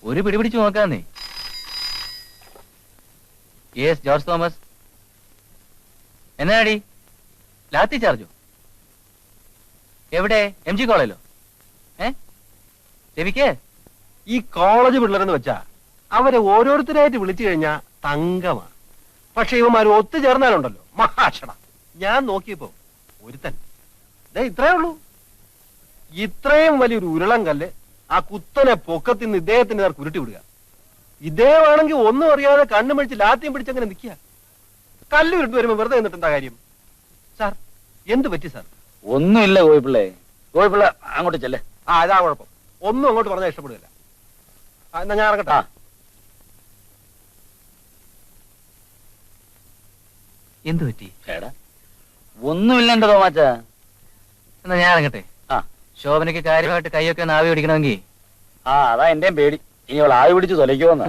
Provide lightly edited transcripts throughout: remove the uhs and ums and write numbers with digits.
ഒരു പിടി പിടിച്ചു നോക്കാന്നേ. Yes George Thomas. എന്നാടി ലാത്തി ചാർജോ? എവിടെ? MG കോളേജിലോ? രവിക്കേ? ഈ കോളേജ് പിള്ളേരെന്ന് വെച്ചാ അവരെ ഓരോരുത്തരായിട്ട് വിളിച്ചു കഴിഞ്ഞാ തങ്കമാണ്. പക്ഷെ ഇവന്മാർ ഒത്തുചേർന്നാലുണ്ടല്ലോ മഹാക്ഷണ. ഞാൻ നോക്കിയപ്പോ ഒരുത്തൻ ഇത്രേ ഉള്ളൂ. ഇത്രയും വലിയൊരു ഉരുളം കല്ല് ആ കുത്തനെ പൊക്കത്തിൽ നിന്ന് ഇദ്ദേഹത്തിന്റെ നേർക്ക് ഉരുട്ടി വിടുക. ഇദ്ദേഹമാണെങ്കിൽ ഒന്നും അറിയാതെ കണ്ണു മഴിച്ച് ലാത്തിയും പിടിച്ചങ്ങനെ നിൽക്കുക. കല്ല് ഉരുട്ട് വരുമ്പോ വെറുതെ നിന്നിട്ട് എന്താ കാര്യം? സാർ എന്ത് പറ്റി സാർ? ഒന്നുമില്ല കോഴിപ്പിള്ളേ. കോഴിപ്പിള്ള അങ്ങോട്ട് ചെല്ലേ. അതാ കുഴപ്പം. ഒന്നും അങ്ങോട്ട് പറഞ്ഞാൽ ഇഷ്ടപ്പെടുകയില്ല. എന്നാ ഞാൻ ഇറങ്ങട്ടെ. എന്തു പറ്റി? ചേടാ ഒന്നുമില്ലണ്ടോ തോമാച്ച. എന്നാ ഞാൻ ഇറങ്ങട്ടെ. ശോഭനയ്ക്ക് കാര്യമായിട്ട് കൈയൊക്കെ ഒന്ന് ആവി പിടിക്കണമെങ്കിൽ. അതാ എന്റെയും പേടി. ഇനി അവൾ ആവി പിടിച്ച് തൊലയ്ക്കുമെന്ന.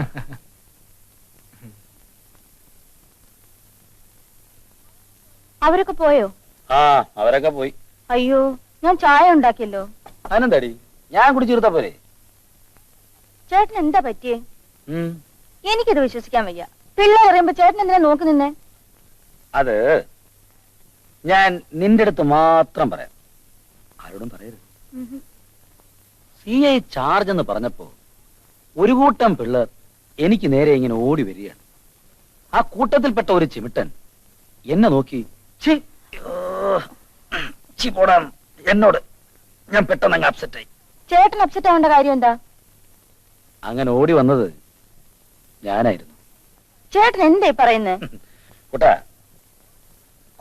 അവരൊക്കെ പോയോ? അവരൊക്കെ പോയി. അയ്യോ, ഞാൻ ചായ ഉണ്ടാക്കിയല്ലോ. അതിനെന്താടി, ഞാൻ കുടിച്ചെടുത്താ പോരെ. ചേട്ടൻ എന്താ പറ്റിയേ? എനിക്കിത് വിശ്വസിക്കാൻ വയ്യ. പിള്ളേർ അറിയുമ്പോ ചേട്ടൻ എന്തിനാ നോക്കി നിന്നെ? അത് ഞാൻ നിന്റെ അടുത്ത് മാത്രം പറയാം, ആരോടും പറയരുത്. CI ചാർജ് എന്ന് പറഞ്ഞപ്പോ ഒരു കൂട്ടം പിള്ളേർ എനിക്ക് നേരെ ഇങ്ങനെ ഓടി വരികയാണ്. ആ കൂട്ടത്തിൽപ്പെട്ട ഒരു ചിമിട്ടൻ എന്നെ നോക്കി പോടാം എന്നോട്. ഞാൻ പെട്ടെന്ന് അങ്ങ് അപ്സെറ്റ് ആയി. ചേട്ടൻ അപ്സെറ്റ് ആവേണ്ട കാര്യം എന്താ? അങ്ങനെ ഓടി വന്നത് ഞാനായിരുന്നു. ചേട്ടൻ എന്തേ പറയുന്നേ? കൂട്ടാ,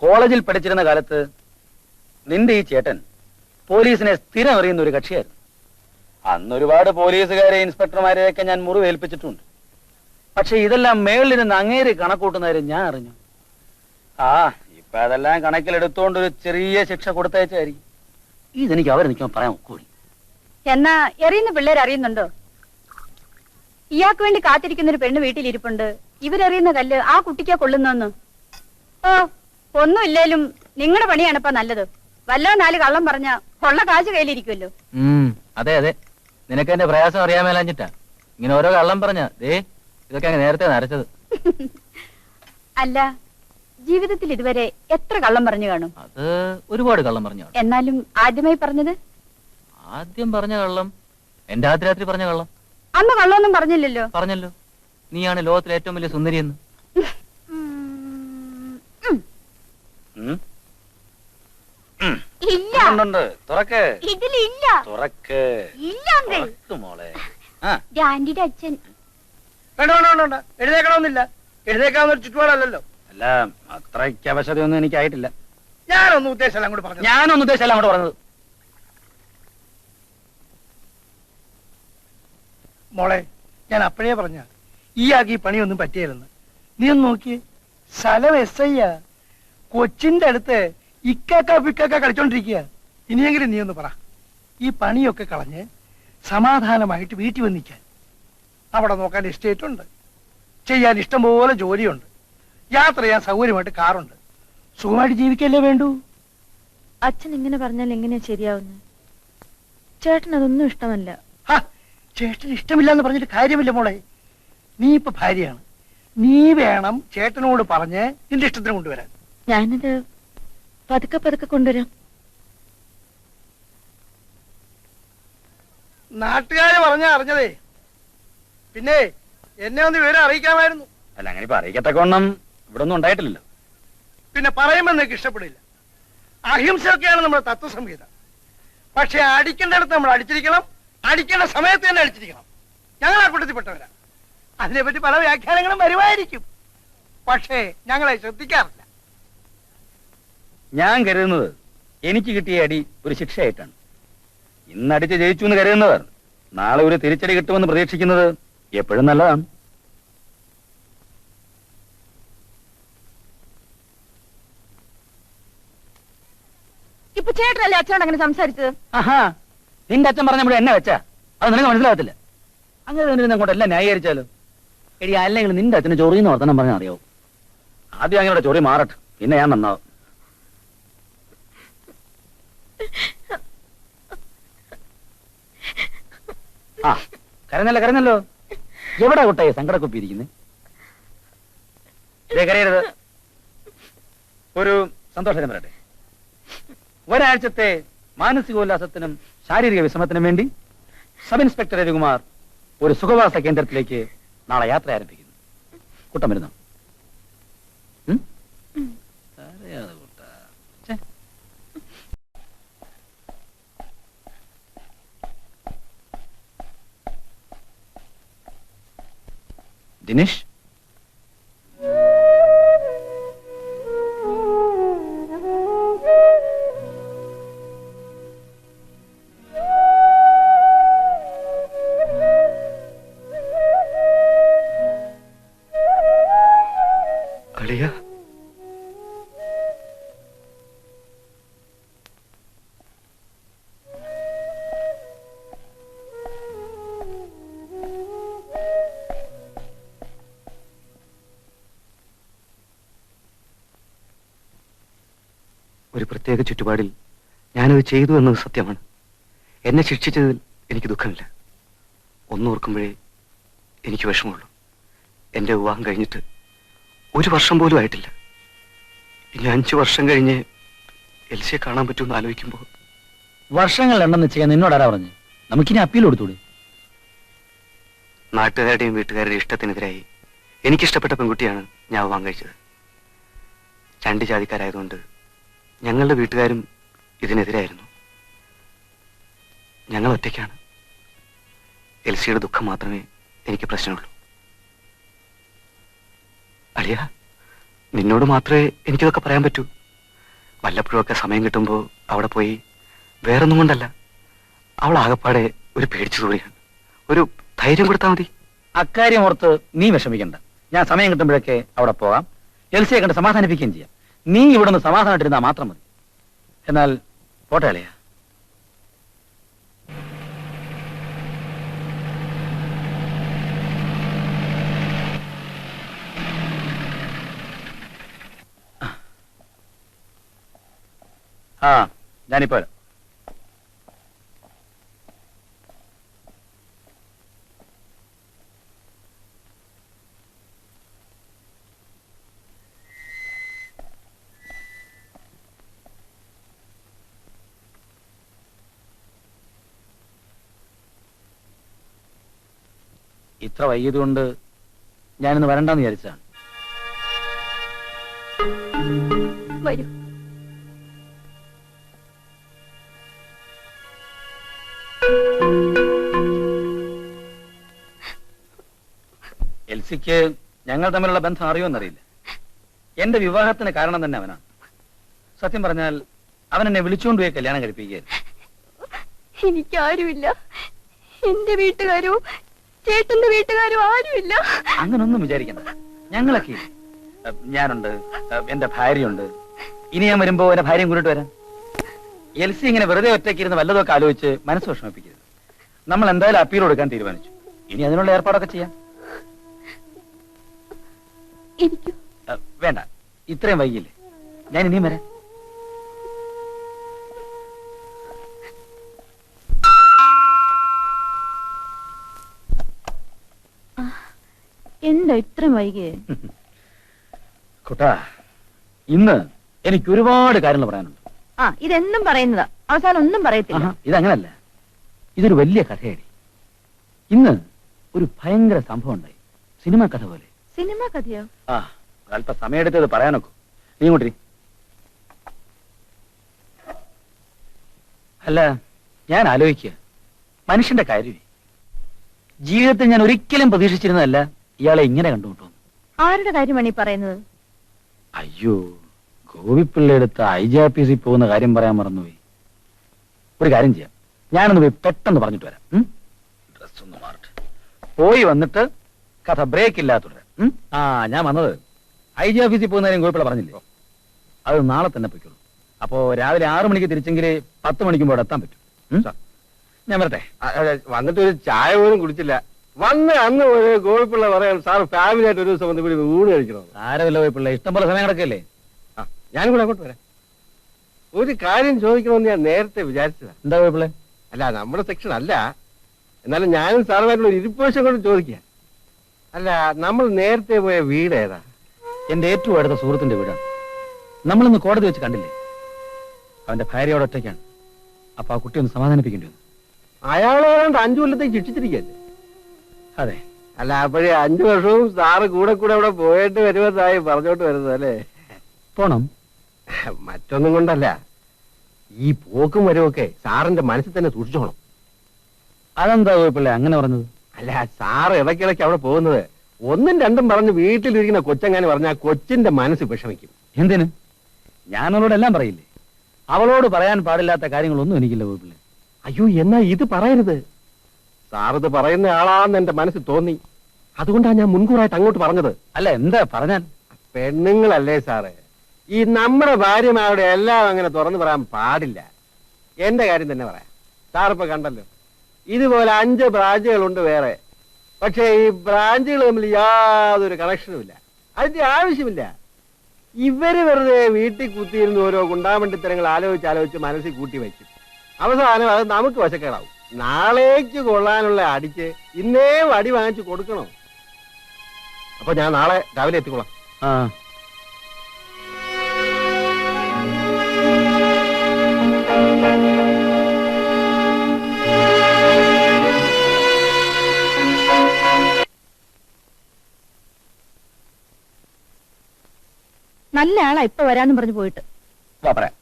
കോളേജിൽ പഠിച്ചിരുന്ന കാലത്ത് നിന്റെ ഈ ചേട്ടൻ പോലീസിനെ സ്ഥിരം അറിയുന്ന ഒരു കക്ഷിയായിരുന്നു. അന്നൊരുപാട് പോലീസുകാരെ ഇൻസ്പെക്ടർമാരെയൊക്കെ ഞാൻ മുറിവേൽപ്പിച്ചിട്ടുണ്ട്. പക്ഷെ ഇതെല്ലാം മേളിലിരുന്ന് അങ്ങേര് കണക്കൂട്ടുന്നവരെ ഞാൻ അറിഞ്ഞു. ഇപ്പൊ അതെല്ലാം കണക്കിലെടുത്തോണ്ട് ഒരു ചെറിയ ശിക്ഷ കൊടുത്തയച്ചായിരിക്കും. ഇതെനിക്ക് അവർ നിൽക്കുമ്പോൾ പറയാൻ ഒക്കൂടി. എന്നാ എറിയുന്ന പിള്ളേർ അറിയുന്നുണ്ടോ? ഇയാൾക്ക് വേണ്ടി കാത്തിരിക്കുന്ന ഒരു പെണ്ണ് വീട്ടിലിരിപ്പുണ്ട്. ഇവരെറിയുന്ന കല്ല് ആ കുട്ടിക്കാ കൊള്ളുന്നെന്ന്. ഒന്നുമില്ലേലും നിങ്ങളുടെ പണിയാണിപ്പോ നല്ലത്. വല്ലോ 4 കള്ളം പറഞ്ഞ കൊള്ള കാശ് കയ്യിലിരിക്കുമല്ലോ. അതെ അതെ, നിനക്ക് എന്റെ പ്രയാസം അറിയാൻ മേലാഞ്ഞിട്ടാ ഇങ്ങനെ ഓരോ കള്ളം പറഞ്ഞ. ഇതൊക്കെ അങ്ങ് നേരത്തെ നരച്ചത്. അല്ല, ജീവിതത്തിൽ ഇതുവരെ എത്ര കള്ളം പറഞ്ഞു കാണും? അത് ഒരുപാട് കള്ളം പറഞ്ഞു. എന്നാലും ആദ്യമായി പറഞ്ഞത്? ആദ്യം പറഞ്ഞ കള്ളം എന്റെ ആദ്യ രാത്രി പറഞ്ഞ കള്ളം. അന്ന് കള്ളമൊന്നും പറഞ്ഞില്ലല്ലോ. പറഞ്ഞല്ലോ, നീയാണ് ലോകത്തിലെ ഏറ്റവും വലിയ സുന്ദരി എന്ന്. ഡാൻഡിയുടെ അച്ഛൻ എഴുതേക്കണമെന്നില്ല. എഴുതേക്കാവുന്ന ഒരു ചുറ്റുപാടല്ലോ. അല്ല, അത്രയ്ക്ക് അവശതയൊന്നും എനിക്കായിട്ടില്ല. ഞാനൊന്നും ഉദ്ദേശം അങ്ങോട്ട് പറഞ്ഞു. ഞാനൊന്നും ഉദ്ദേശമല്ല അങ്ങോട്ട് പറഞ്ഞത്. മോളെ, ഞാൻ അപ്പോഴേ പറഞ്ഞ ഈ ആക്കി പണിയൊന്നും പറ്റിയായിരുന്നു. നീ ഒന്ന് നോക്കിയേ, സ്ഥലം SI കൊച്ചിന്റെ അടുത്ത് ഇക്കാക്ക പിക്കാക്ക കളിച്ചോണ്ടിരിക്കുക. ഇനിയെങ്കിലും നീ ഒന്ന് പറ, ഈ പണിയൊക്കെ കളഞ്ഞ് സമാധാനമായിട്ട് വീട്ടിൽ വന്നിക്കാൻ. അവിടെ നോക്കാൻ എസ്റ്റേറ്റ് ഉണ്ട്, ചെയ്യാൻ ഇഷ്ടംപോലെ ജോലിയുണ്ട്, യാത്ര ചെയ്യാൻ സൗകര്യമായിട്ട് കാറുണ്ട്. സുഖമായിട്ട് ജീവിക്കല്ലേ വേണ്ടൂ. അച്ഛൻ ഇങ്ങനെ പറഞ്ഞാൽ എങ്ങനെയാ ശരിയാവുന്നത്? ചേട്ടൻ അതൊന്നും ഇഷ്ടമല്ല. ചേട്ടന് ഇഷ്ടമില്ല എന്ന് പറഞ്ഞിട്ട് കാര്യമില്ല മോളെ. നീ ഇപ്പൊ ഭാര്യയാണ്, നീ വേണം ചേട്ടനോട് പറഞ്ഞ് നിന്റെ ഇഷ്ടത്തിന് കൊണ്ടുവരാൻ. ഞാനത് പതുക്കെ പതുക്കെ കൊണ്ടുവരാം. നാട്ടുകാര് പറഞ്ഞ അറിഞ്ഞതേ, പിന്നെ എന്നെ ഒന്ന് വിവരം അറിയിക്കാമായിരുന്നു. അല്ല, അങ്ങനെ ഇപ്പൊ അറിയിക്കത്തക്കോണം ഇവിടെ ഒന്നും ഉണ്ടായിട്ടില്ലല്ലോ. പിന്നെ പറയുമ്പോൾ നിനക്ക് ഇഷ്ടപ്പെടില്ല. അഹിംസയൊക്കെയാണ് നമ്മുടെ തത്വസംഹിത. പക്ഷെ അടിക്കേണ്ടടുത്ത് നമ്മൾ അടിച്ചിരിക്കണം, അടിക്കേണ്ട സമയത്ത് തന്നെ അടിച്ചിരിക്കണം. ഞങ്ങൾ ആ കൂട്ടത്തിൽപ്പെട്ടവരാ. അതിനെപ്പറ്റി പല വ്യാഖ്യാനങ്ങളും വരുമായിരിക്കും, പക്ഷേ ഞങ്ങളെ ശ്രദ്ധിക്കാറില്ല. ഞാൻ കരുതുന്നത് എനിക്ക് കിട്ടിയ അടി ഒരു ശിക്ഷയായിട്ടാണ്. ഇന്നടിച്ച് ജയിച്ചു എന്ന് കരുതുന്നവർ നാളെ ഒരു തിരിച്ചടി കിട്ടുമെന്ന് പ്രതീക്ഷിക്കുന്നത് എപ്പോഴും നല്ലതാണ്. ഇപ്പൊ ചേട്ടനല്ലേ അച്ഛനോട് അങ്ങനെ സംസാരിച്ചത്? നിന്റെ അച്ഛൻ പറഞ്ഞപ്പോൾ എന്നെ വെച്ചാ അത് നിനക്ക് മനസ്സിലാകത്തില്ല. അങ്ങനെ അങ്ങോട്ട് എല്ലാം ന്യായീകരിച്ചാലോ. എടി, അല്ലെങ്കിൽ നിന്റെ അച്ഛന് ചൊറിയെന്ന് വർത്തനം പറഞ്ഞാൽ അറിയാവൂ. ആദ്യം അങ്ങനെ ചൊറി മാറട്ടെ, പിന്നെ ഞാൻ നന്നാവും. കരഞ്ഞല്ലോ. എവിടെ കുട്ടായി സങ്കടക്കുപ്പി ഇരിക്കുന്നത്? കരയരുത്. ഒരു സന്തോഷം പറയട്ടെ. ഒരാഴ്ചത്തെ മാനസികോല്ലാസത്തിനും ശാരീരിക വിശ്രമത്തിനും വേണ്ടി സബ് ഇൻസ്പെക്ടർ രവികുമാർ ഒരു സുഖവാസ കേന്ദ്രത്തിലേക്ക് നാളെ യാത്ര ആരംഭിക്കുന്നു. കുട്ടം വരുന്നോ? ദിനേഷ്, അളിയ ഒരു പ്രത്യേക ചുറ്റുപാടിൽ ഞാനത് ചെയ്തു എന്നത് സത്യമാണ്. എന്നെ ശിക്ഷിച്ചതിൽ എനിക്ക് ദുഃഖമില്ല. ഒന്നോർക്കുമ്പോഴേ എനിക്ക് വിഷമമുള്ളൂ. എന്റെ വിവാഹം കഴിഞ്ഞിട്ട് 1 വർഷം പോലും ആയിട്ടില്ല. ഇനി 5 വർഷം കഴിഞ്ഞ് എൽസിയെ കാണാൻ പറ്റുമെന്ന് ആലോചിക്കുമ്പോൾ വർഷങ്ങൾ എണ്ണം ചെയ്യാൻ നിന്നോട് ആരാ പറഞ്ഞു? നമുക്കിനി അപ്പീൽ കൊടുത്തൂടെ? നാട്ടുകാരുടെയും വീട്ടുകാരുടെയും ഇഷ്ടത്തിനെതിരായി എനിക്കിഷ്ടപ്പെട്ട പെൺകുട്ടിയാണ് ഞാൻ വിവാഹം കഴിച്ചത്. 2 ജാതിക്കാരായതുകൊണ്ട് ഞങ്ങളുടെ വീട്ടുകാരും ഇതിനെതിരായിരുന്നു. ഞങ്ങൾ ഒറ്റയ്ക്കാണ്. എൽസിയുടെ ദുഃഖം മാത്രമേ എനിക്ക് പ്രശ്നമുള്ളൂ. അളിയ, നിന്നോട് മാത്രമേ എനിക്കിതൊക്കെ പറയാൻ പറ്റൂ. വല്ലപ്പോഴൊക്കെ സമയം കിട്ടുമ്പോൾ അവിടെ പോയി, വേറൊന്നും കൊണ്ടല്ല, അവൾ ആകപ്പാടെ ഒരു പേടിച്ചു തൂറിയാണ്. ഒരു ധൈര്യം കൊടുത്താൽ മതി. അക്കാര്യം ഓർത്ത് നീ വിഷമിക്കണ്ട. ഞാൻ സമയം കിട്ടുമ്പോഴൊക്കെ അവിടെ പോകാം. എൽസിയെ കണ്ട് സമാധാനിപ്പിക്കുകയും ചെയ്യാം. നീ ഇവിടെ നിന്ന് സമാധാനമായിട്ടിരുന്നാൽ മാത്രം മതി. എന്നാൽ പോട്ടെ അളിയ. ആ, ഞാനിപ്പോ വരാം. ഇത്ര വൈകിയതുകൊണ്ട് ഞാനിന്ന് വരണ്ടെന്ന് വിചാരിച്ചതാണ്. വരൂ. എൽസിക്ക് ഞങ്ങൾ തമ്മിലുള്ള ബന്ധം അറിയുമെന്നറിയില്ല. എന്റെ വിവാഹത്തിന് കാരണം തന്നെ അവനാണ്. സത്യം പറഞ്ഞാൽ അവൻ എന്നെ വിളിച്ചുകൊണ്ടുപോയി കല്യാണം കഴിപ്പിക്കുകയായിരുന്നു. എനിക്കാരുമില്ല. എന്റെ വീട്ടുകാരോ ചേട്ടന്റെ വീട്ടുകാരോ ആരുമില്ല. അങ്ങനൊന്നും വിചാരിക്കണ്ട. ഞങ്ങളൊക്കെ ഞാനുണ്ട്, എന്റെ ഭാര്യയുണ്ട്. ഇനി ഞാൻ വരുമ്പോ എന്റെ ഭാര്യയും കൂടിയിട്ട് വരാം. എൽസി ഇങ്ങനെ വെറുതെ ഒറ്റയ്ക്കിരുന്ന് വല്ലതൊക്കെ ആലോചിച്ച് മനസ്സ് വിഷമിപ്പിക്കരുത്. നമ്മൾ എന്തായാലും അപ്പീൽ കൊടുക്കാൻ തീരുമാനിച്ചു. ഇനി അതിനുള്ള ഏർപ്പാടൊക്കെ ചെയ്യാം. വേണ്ട, ഇത്രയും വൈകില്ലേ. ഞാൻ ഇനിയും വരാം. എന്താ ഇത്രയും വൈകിയേ? കുട്ടാ, ഇന്ന് എനിക്ക് ഒരുപാട് കാര്യങ്ങൾ പറയാനുണ്ട്. ആ, ഇതെന്നും പറയുന്നതാ, അവസാനം ഒന്നും പറയത്തില്ല. ഇതങ്ങനല്ല, ഇതൊരു വലിയ കഥയടി. ഇന്ന് ഒരു ഭയങ്കര സംഭവം ഉണ്ടായി. സിനിമ കഥ പോലെ. സിനിമ കഥയോ? ആ, അല്പ സമയമെടുത്തത് പറയാനൊക്കെ. നീ ഇങ്ങോട്ടി. അല്ല, ഞാൻ ആലോചിക്കുക, മനുഷ്യന്റെ കാര്യമേ. ജീവിതത്തിൽ ഞാൻ ഒരിക്കലും പ്രതീക്ഷിച്ചിരുന്നതല്ല ഇയാളെ ഇങ്ങനെ കണ്ടുമുട്ടുന്നു. ആരുടെ കാര്യമാണ് ഈ പറയുന്നത്? അയ്യോ, ഗോപിപ്പിള്ളയെടുത്ത് IJPC പോകുന്ന കാര്യം പറയാൻ മറന്നുപോയി. ഒരു കാര്യം ചെയ്യാം, ഞാനൊന്ന് പോയി പെട്ടെന്ന് പറഞ്ഞിട്ട് വരാം. ഡ്രസ് ഒന്ന് മാറട്ടെ. പോയി വന്നിട്ട് കഥ ബ്രേക്ക് ഇല്ലാതെ തുടരാം. ആ, ഞാൻ വന്നത് IJPC പോകുന്ന കാര്യം ഗോപിപ്പിള്ള പറഞ്ഞില്ലേ, അത് നാളെ തന്നെ പൊയ്ക്കുള്ളൂ. അപ്പോ രാവിലെ 6 മണിക്ക് തിരിച്ചെങ്കിൽ 10 മണിക്കുമ്പോൾ അവിടെ എത്താൻ പറ്റും. ഞാൻ വരട്ടെ. വന്നിട്ട് ഒരു ചായ പോലും കുടിച്ചില്ല. വന്ന് അന്ന് ഒരു ഗോപിപ്പിള്ള പറയാൻ സാർ ഫാമിലി ആയിട്ട് ഒരു ദിവസം വന്ന് ഇവിടെ ഊണ് കഴിക്കണം. ആരല്ല ഗോപിപ്പിള്ള, ഇഷ്ടം പോലെ സമയം കിടക്കല്ലേ. ഞാനും കൂടെ അങ്ങോട്ട് വരാം. ഒരു കാര്യം ചോദിക്കണമെന്ന് ഞാൻ നേരത്തെ വിചാരിച്ചതാ. എന്താ ഗോപിപ്പിള്ള? അല്ല, നമ്മുടെ സെക്ഷൻ അല്ല, എന്നാലും ഞാനും സാറുമായിട്ടുള്ള ഒരു ഇരിപ്പോഷം കൊണ്ട് ചോദിക്കുക. അല്ല, നമ്മൾ നേരത്തെ പോയ വീട് ഏതാ? എന്റെ ഏറ്റവും അടുത്ത സുഹൃത്തിന്റെ വീടാണ്. നമ്മളിന്ന് കോടതി വെച്ച് കണ്ടില്ലേ, അവന്റെ ഭാര്യയോട് ഒറ്റയ്ക്കാണ്. അപ്പൊ ആ കുട്ടി ഒന്ന് സമാധാനിപ്പിക്കേണ്ടി വന്നു. അയാളെ ഏതാണ്ട് 5 കൊല്ലത്തേക്ക് ശിക്ഷിച്ചിരിക്കല്ലേ? അതെ, അല്ല, അപ്പോഴേ 5 വർഷവും സാറ് കൂടെ കൂടെ അവിടെ പോയിട്ട് വരുമെന്നായി പറഞ്ഞോട്ട് വരുന്നത് അല്ലേ? പോണം. മറ്റൊന്നും കൊണ്ടല്ല, ഈ പോക്കും വരവൊക്കെ സാറിന്റെ മനസ്സിൽ തന്നെ സൂക്ഷിച്ചോണം. അതെന്താ കുഴപ്പമില്ല അങ്ങനെ പറഞ്ഞത്? അല്ല, സാറ് ഇടയ്ക്കിടയ്ക്ക് അവിടെ പോകുന്നത് 1ഉം 2ഉം പറഞ്ഞ് വീട്ടിലിരിക്കുന്ന കൊച്ചെങ്ങനെ പറഞ്ഞാൽ കൊച്ചിന്റെ മനസ്സ് വിഷമിക്കും. എന്തിന്? ഞാൻ അവളോട് എല്ലാം പറയില്ലേ. അവളോട് പറയാൻ പാടില്ലാത്ത കാര്യങ്ങളൊന്നും എനിക്കില്ല കുഴപ്പമില്ല. അയ്യോ, എന്നാ ഇത് പറയരുത്. സാറിത് പറയുന്ന ആളാന്ന് എന്റെ മനസ്സിൽ തോന്നി. അതുകൊണ്ടാണ് ഞാൻ മുൻകൂറായിട്ട് അങ്ങോട്ട് പറഞ്ഞത്. അല്ല, എന്താ പറഞ്ഞാൽ? പെണ്ണുങ്ങളല്ലേ സാറ്, ഈ നമ്മുടെ ഭാര്യമാരുടെ എല്ലാം അങ്ങനെ തുറന്നു പറയാൻ പാടില്ല. എന്റെ കാര്യം തന്നെ പറയാം. സാറിപ്പോ കണ്ടല്ലോ, ഇതുപോലെ 5 ബ്രാഞ്ചുകളുണ്ട് വേറെ. പക്ഷേ ഈ ബ്രാഞ്ചുകൾ തമ്മിൽ യാതൊരു കണക്ഷനും ഇല്ല. അതിന്റെ ആവശ്യമില്ല. ഇവര് വെറുതെ വീട്ടിൽ കുത്തിയിരുന്ന് ഓരോ ഗുണ്ടാമണ്ടിത്തരങ്ങൾ ആലോചിച്ച് മനസ്സിൽ കൂട്ടി വയ്ക്കും. അവസാനം അത് നമുക്ക് വശക്കേടാവും. നാളേക്ക് കൊള്ളാനുള്ള അടിക്ക് ഇന്നേ വടി വാങ്ങിച്ചു കൊടുക്കണോ? അപ്പൊ ഞാൻ നാളെ രാവിലെ എത്തിക്കൊള്ളാം. ആ, നല്ല ആളാ ഇപ്പൊ വരാന്ന് പറഞ്ഞു പോയിട്ട്. പറയാം.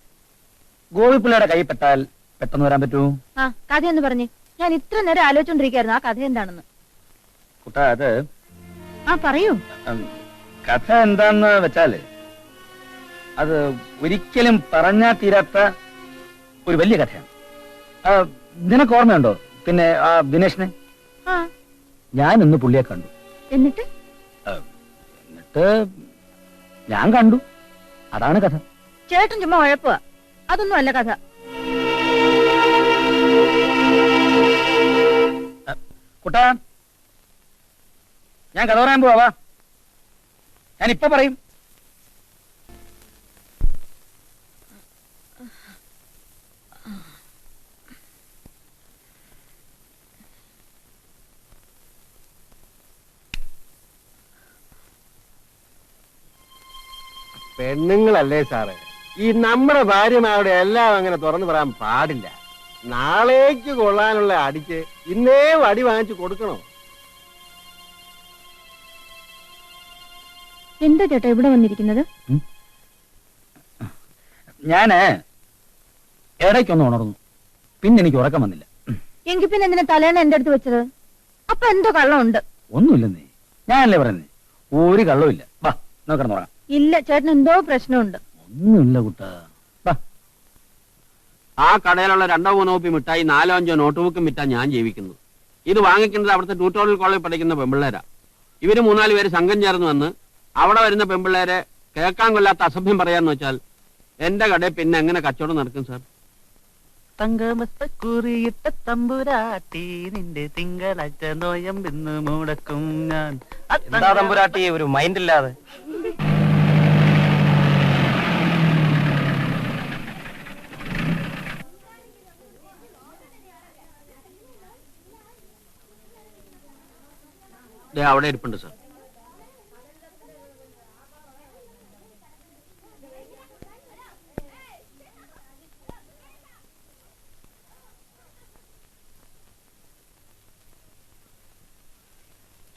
ഗോപിപ്പിള്ളയുടെ കൈ പെട്ടാൽ പെട്ടെന്ന് വരാൻ പറ്റൂ? ആ, കഥ എന്ന് പറഞ്ഞേ. ഞാൻ ഇത്ര നേരം ആലോചിച്ചോണ്ടിരിക്കായിരുന്നു ആ കഥ എന്താണെന്ന്. കുട്ട, അത് ആ, പറയൂ. കഥ എന്താന്ന് വെച്ചാല്, അത് ഒരിക്കലും പറഞ്ഞാ തീരാത്ത ഒരു വലിയ കഥയാണ്. നിനക്ക് ഓർമ്മയുണ്ടോ പിന്നെ ആ ദിനേശിനെ? ആ, ഞാൻ ഇന്ന് പുള്ളിയെ കണ്ടു. എന്നിട്ട് ഞാൻ കണ്ടു. അതാണ് കഥ. ചേട്ടൻ ചുമ്മാ ഉഴപ്പുക. അതൊന്നും അല്ല കഥ. കുട്ടാ, ഞാൻ കഥ പറയാൻ പോവാ. ഞാൻ ഇപ്പൊ പറയും. പെണ്ണുങ്ങളല്ലേ സാറ്, ഈ നമ്മുടെ ഭാര്യമാരുടെ എല്ലാം അങ്ങനെ തുറന്നു പറയാൻ പാടില്ല. നാളേക്ക് കൊള്ളാനുള്ള അടിക്ക് ഇന്നേ വടി വാങ്ങിച്ചു കൊടുക്കണോ? എന്താ ചേട്ടാ ഇവിടെ വന്നിരിക്കുന്നത്? ഞാന് ഇടയ്ക്കൊന്ന് ഉണർന്നു, പിന്നെ എനിക്ക് ഉറക്കം വന്നില്ല. എങ്കിൽ പിന്നെ എന്തിനാ തലേണ എന്റെ അടുത്ത് വെച്ചത്? അപ്പൊ എന്തോ കള്ളമുണ്ട്. ഒന്നുമില്ലെന്നേ, ഞാനല്ലേ പറയുന്നേ, ഒരു കള്ളവുമില്ല. വാ, നോക്കണം ഉറങ്ങാം. ഇല്ല, ചേട്ടൻ എന്തോ പ്രശ്നമുണ്ട്. ഒന്നുമില്ല കുട്ടാ. ആ കടയിലുള്ള 2-3 കോപ്പി മിഠായി 4-5 നോട്ട് ബുക്കും വിറ്റാ ഞാൻ ജീവിക്കുന്നു. ഇത് വാങ്ങിക്കുന്നത് അവിടുത്തെ ട്യൂട്ടോറിയൽ കോളേജിൽ പഠിക്കുന്ന പെമ്പിള്ളേരാ. ഇവര് 3-4 പേര് സംഘം ചേർന്ന് വന്ന് അവിടെ വരുന്ന പെമ്പിള്ളേരെ കേൾക്കാൻ കൊല്ലാത്ത അസഭ്യം പറയാന്ന് വെച്ചാൽ എന്റെ കടയിൽ പിന്നെ എങ്ങനെ കച്ചവടം നടക്കും സാർ? തങ്കമസ്തക്കുറിയിട്ട തമ്പുരാട്ടി നിന്റെ തിങ്കളാഴ്ച നോയമ്പെന്ന് മുടക്കും ഞാൻ. എന്താ തമ്പുരാട്ടി ഒരു മൈൻഡ് ഇല്ലാതെ? അവിടെ ഇരിപ്പുണ്ട് സാർ.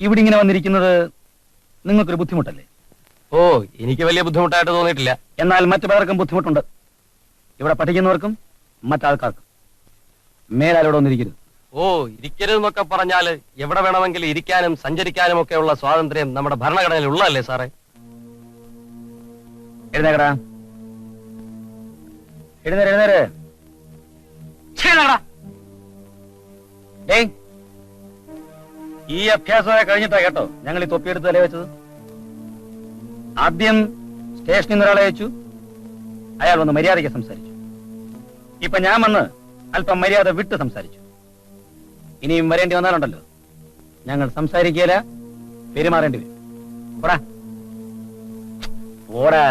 ഇവിടെ ഇങ്ങനെ വന്നിരിക്കുന്നത് നിങ്ങൾക്കൊരു ബുദ്ധിമുട്ടല്ലേ? ഓ, എനിക്ക് വലിയ ബുദ്ധിമുട്ടായിട്ട് തോന്നിയിട്ടില്ല. എന്നാൽ മറ്റു പലർക്കും ബുദ്ധിമുട്ടുണ്ട്. ഇവിടെ പഠിക്കുന്നവർക്കും മറ്റാൾക്കാർക്കും. മേലാലോടെ വന്നിരിക്കരുത്. ഓ, ഇരിക്കരുതെന്നൊക്കെ പറഞ്ഞാല് എവിടെ വേണമെങ്കിലും ഇരിക്കാനും സഞ്ചരിക്കാനും ഒക്കെയുള്ള സ്വാതന്ത്ര്യം നമ്മുടെ ഭരണഘടനയിൽ ഉള്ളതല്ലേ സാറേ? എഴുന്നേക്കടാ, എഴുന്നേരെ. ഈ അഭ്യാസമൊക്കെ കഴിഞ്ഞിട്ടാ കേട്ടോ ഞങ്ങൾ ഈ തൊപ്പിയെടുത്ത് തലേ വെച്ചത്. ആദ്യം സ്റ്റേഷനിൽ നിന്ന് ഒരാളെ അയച്ചു, അയാൾ വന്ന് മര്യാദയ്ക്ക് സംസാരിച്ചു. ഇപ്പൊ ഞാൻ വന്ന് അല്പം മര്യാദ വിട്ട് സംസാരിച്ചു. ഇനിയും വരേണ്ടി വന്നാലുണ്ടല്ലോ, ഞങ്ങൾ സംസാരിക്കുകയില്ല, പെരുമാറേണ്ടി വരും. പോടാ പോടാ.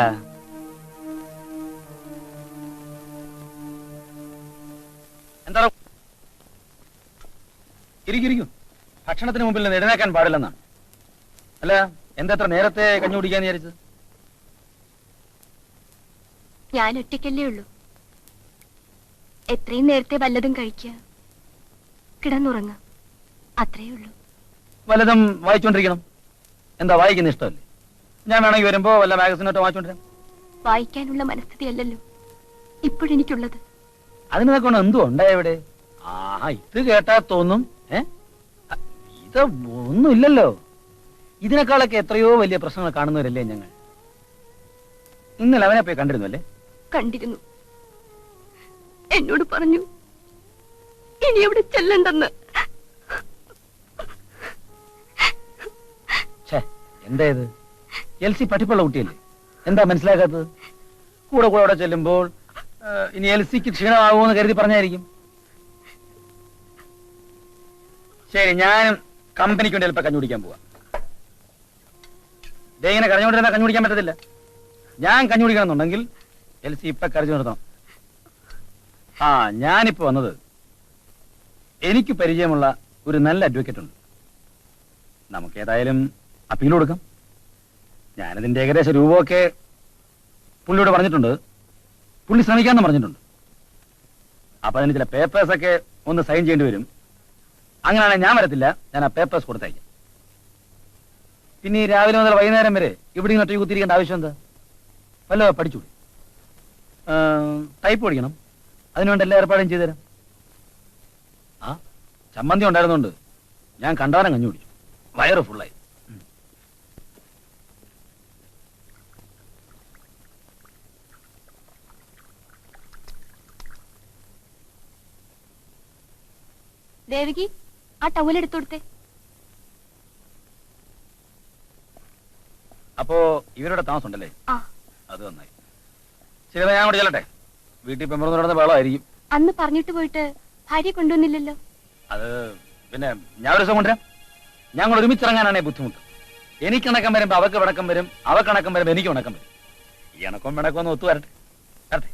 എന്താ ഇരിക്കും, ഭക്ഷണത്തിന് മുമ്പിൽ നിന്ന് എഴുന്നേക്കാൻ പാടില്ലെന്നാണ്. അല്ല എന്താ എത്ര നേരത്തെ കഞ്ഞി കുടിക്കാന്ന് വിചാരിച്ചത്? ഞാൻ ഒറ്റയ്ക്കല്ലേ ഉള്ളൂ. എത്രയും നേരത്തെ വല്ലതും കഴിക്കുക, കിടന്നുറങ്ങാം, അത്രേ ഉള്ളൂ. വല്ലതും വായിച്ചോണ്ടിരിക്കണം. എന്താ വായിക്കുന്ന ഇഷ്ടമല്ലേ? ഞാൻ വേണമെങ്കിൽ വരുമ്പോ വല്ല മാഗസിനോട്ടോ വായിച്ചോണ്ടിരാം. വായിക്കാനുള്ള മനസ്ഥിതി അല്ലല്ലോ ഇപ്പോഴെനിക്കുള്ളത്. അതിനൊക്കെ കൊണ്ട് എന്തോ ഉണ്ടായ ഇവിടെ? ആ ഇത് കേട്ടാ തോന്നും ഇത് ഒന്നുമില്ലല്ലോ. ഇതിനേക്കാളൊക്കെ എത്രയോ വലിയ പ്രശ്നങ്ങൾ കാണുന്നവരല്ലേ ഞങ്ങൾ. ഇന്നലെ അവനെ പോയി കണ്ടിരുന്നു അല്ലേ? കണ്ടിരുന്നു. എന്നോട് പറഞ്ഞു ഇനി എവിടെ ചെല്ലണ്ടെന്ന്. എന്താ ഇത്? എൽസി പഠിപ്പുള്ള കുട്ടിയല്ലേ, എന്താ മനസ്സിലാക്കാത്തത്? കൂടെ കൂടെ അവിടെ ചെല്ലുമ്പോൾ ഇനി എൽസിക്ക് ക്ഷീണമാകുമെന്ന് കരുതി പറഞ്ഞായിരിക്കും. ശരി, ഞാനും കമ്പനിക്ക് വേണ്ടി ചിലപ്പോൾ കഞ്ഞി കുടിക്കാൻ പോവാം. ഇങ്ങനെ കരഞ്ഞുകൊണ്ടിരുന്നാൽ കഞ്ഞി കുടിക്കാൻ പറ്റത്തില്ല. ഞാൻ കഞ്ഞി കുടിക്കണമെന്നുണ്ടെങ്കിൽ എൽസി ഇപ്പൊ കരഞ്ഞു നിർത്തണം. ഞാനിപ്പോ വന്നത് എനിക്ക് പരിചയമുള്ള ഒരു നല്ല അഡ്വക്കേറ്റ് ഉണ്ട്. നമുക്ക് ഏതായാലും അപ്പീൽ കൊടുക്കാം. ഞാനതിന്റെ ഏകദേശം രൂപമൊക്കെ പുള്ളിയോട് പറഞ്ഞിട്ടുണ്ട്. പുള്ളി ശ്രമിക്കാമെന്ന് പറഞ്ഞിട്ടുണ്ട്. അപ്പൊ അതിന് ചില പേപ്പേഴ്സൊക്കെ ഒന്ന് സൈൻ ചെയ്യേണ്ടി വരും. അങ്ങനെയാണെങ്കിൽ ഞാൻ വരത്തില്ല, ഞാൻ ആ പേപ്പേഴ്സ് കൊടുത്തയക്കാം. പിന്നെ ഈ രാവിലെ മുതൽ വൈകുന്നേരം വരെ ഇവിടെ ഒറ്റ കുത്തിയിരിക്കേണ്ട ആവശ്യം എന്താ? വല്ല പഠിച്ചൂടി. ടൈപ്പ് പഠിക്കണം, അതിനുവേണ്ടി എല്ലാ ഏർപ്പാടും ചെയ്തുതരാം. ചമ്മന്തി ഉണ്ടായിരുന്നുകൊണ്ട് ഞാൻ കണ്ടാരം കഞ്ഞി കുടിച്ചു, വയറ് ഫുള്ളായി. ദേവകി, ആ ടവൽ എടുത്തു കൊടുത്തേ. അപ്പോ ഇവരുടെ താമസം ഉണ്ടല്ലേ? ആ, അത് നന്നായി. ശരി, ഞാൻ കൂടെ ചെല്ലട്ടെ. വീട്ടിൽ പെമ്പറന്ന് നടന്ന വെള്ളമായിരിക്കും. അന്ന് പറഞ്ഞിട്ട് പോയിട്ട് ഭാര്യ കൊണ്ടുവന്നില്ലല്ലോ. അത് പിന്നെ ഞാൻ ഒരു ദിവസം കൊണ്ടുവരാം. ഞങ്ങൾ ഒരുമിച്ചിറങ്ങാനാണേ ബുദ്ധിമുട്ട്. എനിക്ക് ഇണക്കം വരുമ്പോ അവക്ക് വിണക്കം വരും, അവക്ക് ഇണക്കം വരുമ്പോ എനിക്ക് ഇണക്കം വരും. ഈ ഇണക്കം വിണക്കം ഒന്ന് ഒത്തു വരട്ടെ. വരട്ടെ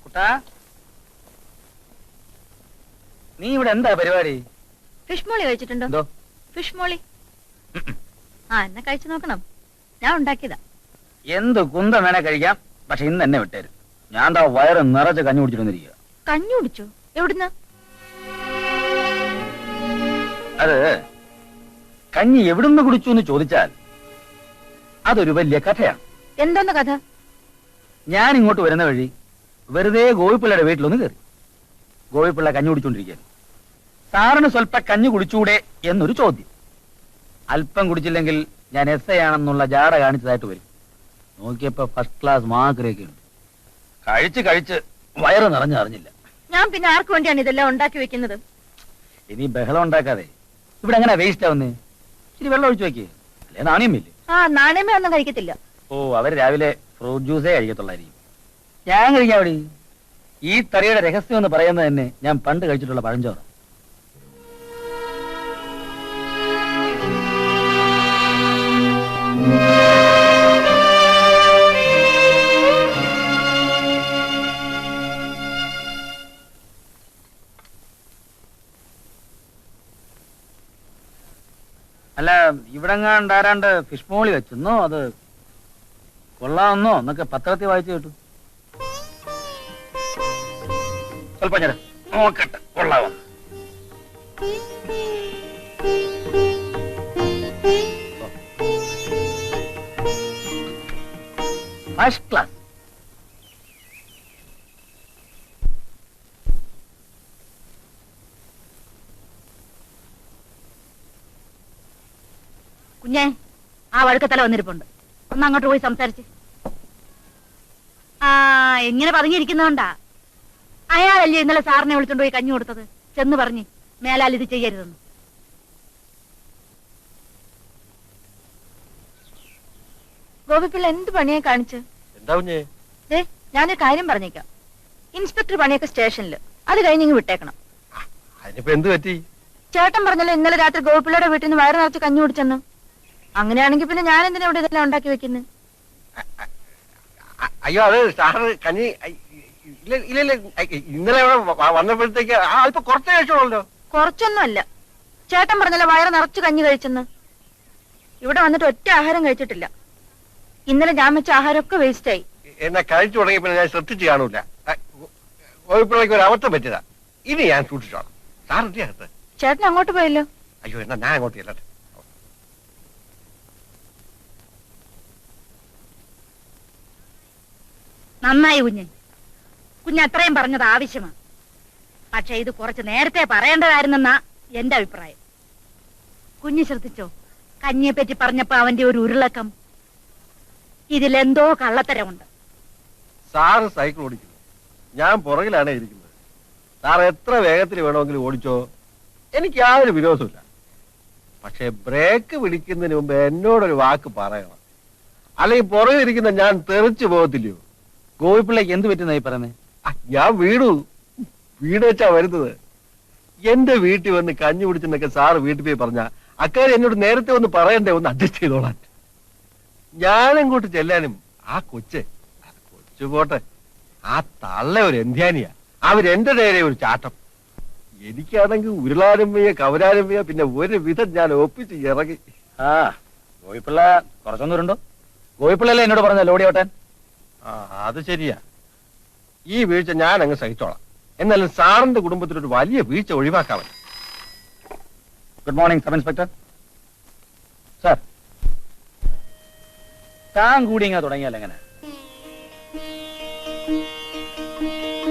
കുട്ടാ, നീ ഇവിടെ എന്താ പരിപാടി? ഫിഷ് മോളി കഴിച്ചിട്ടുണ്ടോ? എന്തോ ഫിഷ് മോളി? എന്നെ കഴിച്ചു നോക്കണം, ഞാൻ ഉണ്ടാക്കിയതാ. എന്ത് കുന്തം വേണേ കഴിക്കാം, പക്ഷെ ഇന്ന് എന്നെ വിട്ടേരും. ഞാൻ എന്താ വയറ് നിറച്ച് കഞ്ഞി കുടിച്ചിട്ടൊന്നിരിക്കുക. കഞ്ഞി കുടിച്ചോ? എവിടുന്ന്? അത് കഞ്ഞി എവിടുന്ന് കുടിച്ചു എന്ന് ചോദിച്ചാൽ അതൊരു വലിയ കഥയാണ്. എന്തോന്ന് കഥ? ഞാൻ ഇങ്ങോട്ട് വരുന്ന വഴി വെറുതെ ഗോപിപ്പിള്ളയുടെ വീട്ടിലൊന്ന് കയറി. ഗോപിപ്പിള്ള കഞ്ഞി കുടിച്ചോണ്ടിരിക്കുകയാണ്. സാറിന് സ്വല്പ കഞ്ഞി കുടിച്ചൂടെ എന്നൊരു ചോദ്യം. അല്പം കുടിച്ചില്ലെങ്കിൽ ഞാൻ എസ് ഐ ആണെന്നുള്ള ജാട കാണിച്ചതായിട്ട് വരും. നോക്കിയപ്പോ ഫസ്റ്റ് ക്ലാസ് മാർക്കറൊക്കെ ഉണ്ട്. കഴിച്ച് കഴിച്ച് വയറ് നിറഞ്ഞറിഞ്ഞില്ല. ഞാൻ പിന്നെ ആർക്ക് വേണ്ടിയാണ് ഇതെല്ലാം ഉണ്ടാക്കി വെക്കുന്നത്? ഇനി ബഹളം ഉണ്ടാക്കാതെ ഇവിടെ എങ്ങനെ വേസ്റ്റ് ആവുന്നേ? ഇച്ചിരി വെള്ളം ഒഴിച്ചു വെക്കേ, അല്ലെ നാണയമില്ലേ? നാണയമേ ഒന്നും കഴിക്കത്തില്ല. അവര് രാവിലെ ഫ്രൂട്ട് ജ്യൂസേ കഴിക്കത്തുള്ളായിരിക്കും. ഞാൻ കഴിക്കാൻ അവിടെ ഈ തറിയുടെ രഹസ്യം എന്ന് പറയുന്നത് തന്നെ ഞാൻ പണ്ട് കഴിച്ചിട്ടുള്ള പഴഞ്ചോറ്. അല്ല, ഇവിടെങ്ങാണ്ടാരാണ്ട് ഫിഷ് മോളി വെച്ചെന്നോ അത് കൊള്ളാമെന്നോ എന്നൊക്കെ പത്രത്തിൽ വായിച്ചു കേട്ടു. സ്വല്പം ഞാൻ നോക്കട്ടെ, കൊള്ളാമെന്ന്. First class. കുഞ്ഞേ, ആ വഴുക്കത്തല വന്നിരിപ്പുണ്ട്, ഒന്ന് അങ്ങോട്ട് പോയി സംസാരിച്ച്. എങ്ങനെ പറഞ്ഞിരിക്കുന്നോണ്ടാ? അയാളല്ലേ ഇന്നലെ സാറിനെ വിളിച്ചോണ്ട് പോയി കഞ്ഞി കൊടുത്തത്? ചെന്ന് പറഞ്ഞ് മേലാൽ ഇത് ചെയ്യരുതെന്ന്. ഗോപിപ്പിള്ള എന്ത് പണിയെ കാണിച്ച്? എന്താ കുഞ്ഞേ? ഞാനൊരു കാര്യം പറഞ്ഞേക്കാം. ഇൻസ്പെക്ടർ പണിയൊക്കെ സ്റ്റേഷനിൽ, അത് കഴിഞ്ഞ് ഇങ്ങ് വിട്ടേക്കണം. അതിനിപ്പോ എന്ത് പറ്റി? ചേട്ടൻ പറഞ്ഞല്ലോ ഇന്നലെ രാത്രി ഗോപിപ്പിള്ളയുടെ വീട്ടിൽ നിന്ന് വയറ് നിറച്ച് കഞ്ഞി കുടിച്ചെന്ന്. അങ്ങനെയാണെങ്കിൽ പിന്നെ ഞാൻ എന്തിനാ ഇവിടെ ഇതെല്ലാം ഉണ്ടാക്കി വെക്കുന്നത്? അയ്യോ, അത് സാറ് കഞ്ഞി ഇല്ല ഇന്നലെ വന്നപ്പോഴത്തേക്ക് അല്പം കുറച്ചേ കഴിച്ചോളല്ലോ. കുറച്ചൊന്നും അല്ല, ചേട്ടൻ പറഞ്ഞല്ലോ വയറ് നിറച്ചു കഞ്ഞി കഴിച്ചെന്ന്. ഇവിടെ വന്നിട്ട് ഒറ്റ ആഹാരം കഴിച്ചിട്ടില്ല. ഇന്നലെ ഞാൻ വെച്ച ആഹാരമൊക്കെ വേസ്റ്റ് ആയി. എന്നെ കഴിച്ചു തുടങ്ങിയപ്പോൾ ഞാൻ ശ്രദ്ധിച്ചു കാണൂല. കോഴിപ്പിള്ളയ്ക്ക് ഒരു അബദ്ധം പറ്റിയതാ. ഇനി ഞാൻ സൂക്ഷിച്ചോളാം. സാറിന്റെ ചേട്ടൻ അങ്ങോട്ട് പോയല്ലോ. അയ്യോ, എന്നാ ഞാൻ അങ്ങോട്ട് ചെല്ലട്ടെ. നന്നായി കുഞ്ഞ് അത്രയും പറഞ്ഞത് ആവശ്യമാണ്. പക്ഷെ ഇത് കുറച്ച് നേരത്തെ പറയേണ്ടതായിരുന്നെന്നാ എന്റെ അഭിപ്രായം. കുഞ്ഞ് ശ്രദ്ധിച്ചോ, കഞ്ഞിയെ പറ്റി പറഞ്ഞപ്പോ അവന്റെ ഒരു ഉരുളക്കം. ഇതിലെന്തോ കള്ളത്തരമുണ്ട്. സാറ് സൈക്കിൾ ഓടിക്കുന്നു, ഞാൻ പുറകിലാണ് ഇരിക്കുന്നത്. സാർ എത്ര വേഗത്തിൽ വേണമെങ്കിലും ഓടിച്ചോ, എനിക്ക് യാതൊരു വിരോധമില്ല. പക്ഷെ ബ്രേക്ക് പിടിക്കുന്നതിന് മുമ്പ് എന്നോടൊരു വാക്ക് പറയണം, അല്ലെങ്കിൽ പുറകിലിരിക്കുന്ന ഞാൻ തെറിച്ചു പോകത്തില്ലയോ? ഗോപിപ്പിള്ളയ്ക്ക് എന്ത് പറ്റുന്നായി പറയുന്നേ? ഞാൻ വീട് വെച്ചാ വരുന്നത്. എന്റെ വീട്ടിൽ വന്ന് കഞ്ഞി കുടിച്ചെന്നൊക്കെ സാറ് വീട്ടിൽ പോയി പറഞ്ഞ അക്കാര്യം എന്നോട് നേരത്തെ ഒന്ന് പറയണ്ടേ, ഒന്ന് അഡ്ജസ്റ്റ് ചെയ്തോളാൻ. ഞാനങ്ങോട്ട് ചെല്ലാനും ആ കൊച്ചു പോട്ടെ, ആ തള്ള ഒരു എന്ധ്യാനിയാ. അവരെന്റെ നേരെ ഒരു ചാട്ടം. എനിക്കാണെങ്കിൽ ഉരുളാനും വയ്യ, കവരാനും വയ്യ. പിന്നെ ഒരു വിധം ഞാൻ ഒപ്പിച്ച് ഇറങ്ങി. ആ ഗോപിപ്പിള്ള കുറച്ചൊന്നുണ്ടോ? ഗോപിപ്പിള്ളല്ലേ എന്നോട് പറഞ്ഞ ലോടി ഓട്ടാൻ? ആ, അത് ശരിയാ. ഈ വീഴ്ച ഞാൻ അങ്ങ് സഹിച്ചോളാം. എന്നാലും സാറിന്റെ കുടുംബത്തിലൊരു വലിയ വീഴ്ച ഒഴിവാക്കാമല്ലോ. Good morning sub inspector. Sir, താൻ കൂടി ഇങ്ങനെ തുടങ്ങിയാൽ എങ്ങനെ?